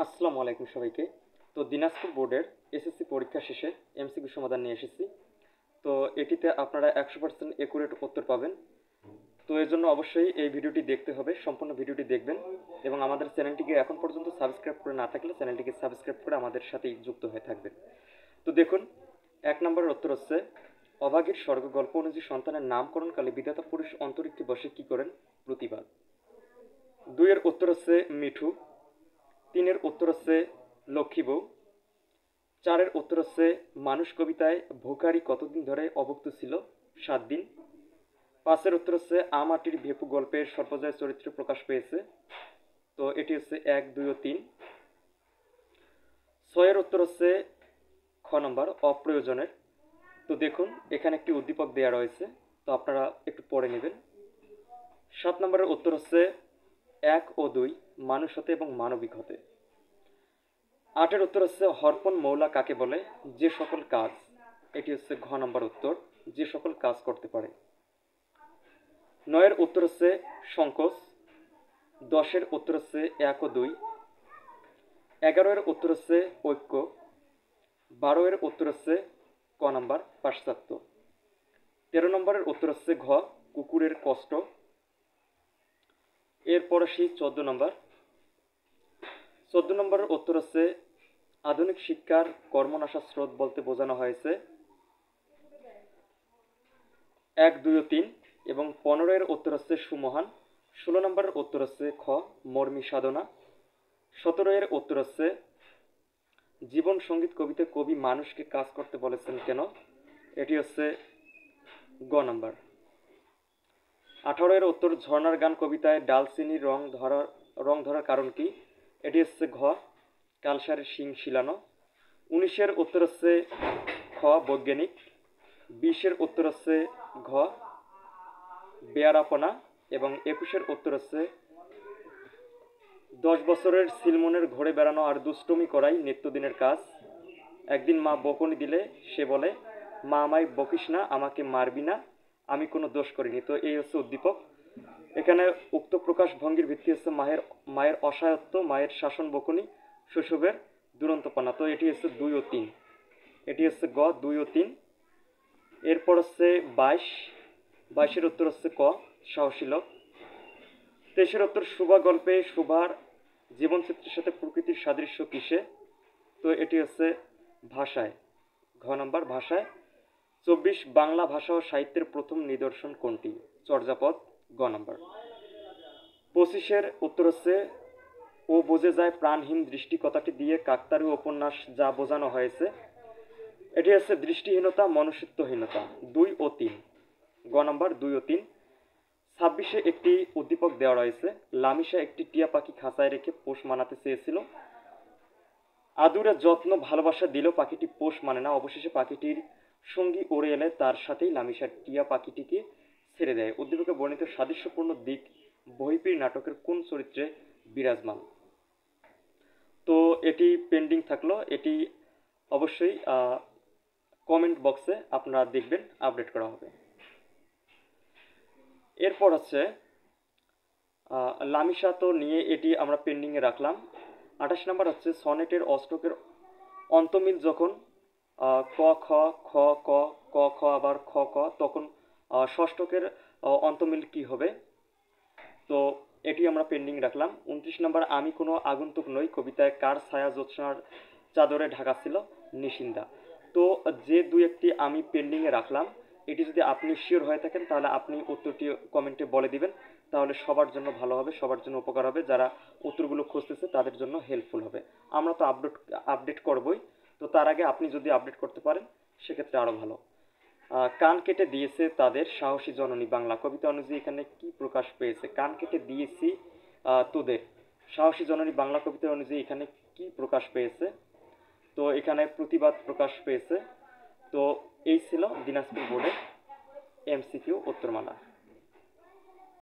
আসসালামু আলাইকুম সবাইকে। তো দিনাজপুর বোর্ডের এসএসসি পরীক্ষা শেষে এমসিকিউ সমাধান নিয়ে এসেছি। তো এটিতে আপনারা 100% একুরেট উত্তর পাবেন। তো এর জন্য অবশ্যই এই ভিডিওটি দেখতে হবে, সম্পূর্ণ ভিডিওটি দেখবেন এবং আমাদের চ্যানেলটিকে এখন পর্যন্ত সাবস্ক্রাইব করে না থাকলে চ্যানেলটিকে সাবস্ক্রাইব করে আমাদের সাথেই যুক্ত হয়ে থাকবেন। তো দেখুন, 1 নম্বরের উত্তর হচ্ছে অভাগীর স্বর্গ গল্প অনুযায়ী সন্তানের নামকরণকালে বিধাতা পুরুষ অন্তরিক্ষে বসে কি করেন? প্রতিবাদ। 2 এর উত্তর হচ্ছে মিঠু। 3 এর উত্তর হচ্ছে লক্ষ্মী বউ। 4 এর উত্তর হচ্ছে মানুষ কবিতায় ভোকারি কতদিন ধরে অভুক্ত ছিল? 7 দিন। 5 এর উত্তর হচ্ছে আমাটির ভেপু গল্পের সর্বজয় চরিত্র প্রকাশ পেয়েছে। তো এটি হচ্ছে 1, 2 ও 3। 6 এর উত্তর হচ্ছে খ নম্বর অপ্রয়োজনের। তো দেখুন, এখানে একটি উদ্দীপক দেওয়া রয়েছে, তো আপনারা একটু পড়ে নেবেন। 7 নম্বরের উত্তর হচ্ছে 1 ও 2 মানুষ হতে এবং মানবিক হতে। 8 এর উত্তর হচ্ছে হরপন মৌলা কাকে বলে? যে সকল কাজ। এটি হচ্ছে ঘ নম্বর উত্তর, যে সকল কাজ করতে পারে। 9 এর উত্তর হচ্ছে সংকোচ। 10 এর উত্তর হচ্ছে 1 ও 2। 11 এর উত্তর হচ্ছে ঐক্য। 12 এর উত্তর হচ্ছে ক নম্বর পাশ্চাত্য। 13 নম্বরের উত্তর হচ্ছে ঘ কুকুরের কষ্ট। এরপর আসি 14 নম্বর। 14 নম্বরের উত্তর হচ্ছে আধুনিক শিক্ষার কর্মনাশা স্রোত বলতে বোঝানো হয়েছে 1, 2 ও 3 এবং 15 এর উত্তর হচ্ছে সুমহান। 16 নম্বরের উত্তর হচ্ছে খ মর্মী সাধনা। 17 এর উত্তর হচ্ছে জীবন সঙ্গীত কবিতে কবি মানুষকে কাজ করতে বলেছেন কেন? এটি হচ্ছে গ নাম্বার। 18 এর উত্তর ঝর্ণার গান কবিতায় ডালচিনির রং ধরার কারণ কি? এটি হচ্ছে ঘ কালসারের শিং শিলানো। 19 এর উত্তর হচ্ছে খ বৈজ্ঞানিক। 20 এর উত্তর হচ্ছে ঘ বেয়ারাপনা এবং 21 এর উত্তর হচ্ছে 10 বছরের সিলমনের ঘুরে বেড়ানো আর দুষ্টুমি করাই নিত্যদিনের কাজ। একদিন মা বকুনি দিলে সে বলে, মা আমায় বকিস না, আমাকে মারবি না, আমি কোনো দোষ করিনি। তো এই হচ্ছে উদ্দীপক। এখানে উক্ত প্রকাশ ভঙ্গির ভিত্তি হচ্ছে মায়ের অসহায়ত্ব, মায়ের শাসন বকুনি, শৈশবের দুরন্তপনা। তো এটি হচ্ছে 2 ও 3। এটি হচ্ছে গ 2 ও 3। এরপর হচ্ছে 22। 22 এর উত্তর হচ্ছে ক সাহসী লোক। 23 এর উত্তর শুভা গল্পে শুভার জীবনচিত্রের সাথে প্রকৃতির সাদৃশ্য কিসে? তো এটি হচ্ছে ভাষায়, ঘ নম্বর ভাষায়। 24 বাংলা ভাষা ও সাহিত্যের প্রথম নিদর্শন কোনটি? চর্যাপদ, গ নম্বর। 25 এর উত্তর হচ্ছে ও বোঝে যায় প্রাণহীন দৃষ্টি কথাটি দিয়ে কাকতারু উপন্যাস যা বোঝানো হয়েছে। এটি হচ্ছে দৃষ্টিহীনতা, মনুষ্যত্বহীনতা। 2 ও 3, গ নম্বর 2 ও 3। 26-এ একটি উদ্দীপক দেওয়া রয়েছে, লামিশা একটি টিয়া পাখি খাঁচায় রেখে পোষ মানাতে চেয়েছিল। আদুরে যত্ন ভালোবাসা দিলেও পাখিটি পোষ মানে না, অবশেষে পাখিটির সঙ্গী উড়ে এলে তার সাথেই লামিশা টিয়া পাখিটিকে ছেড়ে দেয়। উদ্দীপকে বর্ণিত সাদৃশ্যপূর্ণ দিক বহিপীর নাটকের কোন চরিত্রে বিরাজমান? তো এটি পেন্ডিং থাকলো, এটি অবশ্যই কমেন্ট বক্সে আপনারা দেখবেন, আপডেট করা হবে। এরপর হচ্ছে লামিশা, তো নিয়ে এটি আমরা পেন্ডিংয়ে রাখলাম। 28 নাম্বার হচ্ছে সনেটের অষ্টকের অন্তমিল যখন ক খ খ ক ক খ আবার খ ক, তখন ষষ্ঠকের অন্তমিল কি হবে? তো এটি আমরা পেন্ডিং রাখলাম। 29 নাম্বার আমি কোনো আগন্তুক নই কবিতায় কার ছায়া জ্যোৎস্নার চাদরে ঢাকা ছিল? নিশিন্দা। তো যে 2-1টি আমি পেন্ডিংয়ে রাখলাম, এটি যদি আপনি শিওর হয়ে থাকেন তাহলে আপনি উত্তরটি কমেন্টে বলে দিবেন, তাহলে সবার জন্য ভালো হবে, সবার জন্য উপকার হবে, যারা উত্তরগুলো খুঁজতেছে তাদের জন্য হেল্পফুল হবে। আমরা তো আপডেট করবই, তো তার আগে আপনি যদি আপডেট করতে পারেন সেক্ষেত্রে আরও ভালো। কান কেটে দিয়েছে তাদের সাহসী জননী বাংলা কবিতা অনুযায়ী এখানে কি প্রকাশ পেয়েছে? কান কেটে দিয়েছি তোদের সাহসী জননী বাংলা কবিতা অনুযায়ী এখানে কি প্রকাশ পেয়েছে? তো এখানে প্রতিবাদ প্রকাশ পেয়েছে। তো এই ছিল দিনাজপুর বোর্ডের এমসিকিউ উত্তরমালা।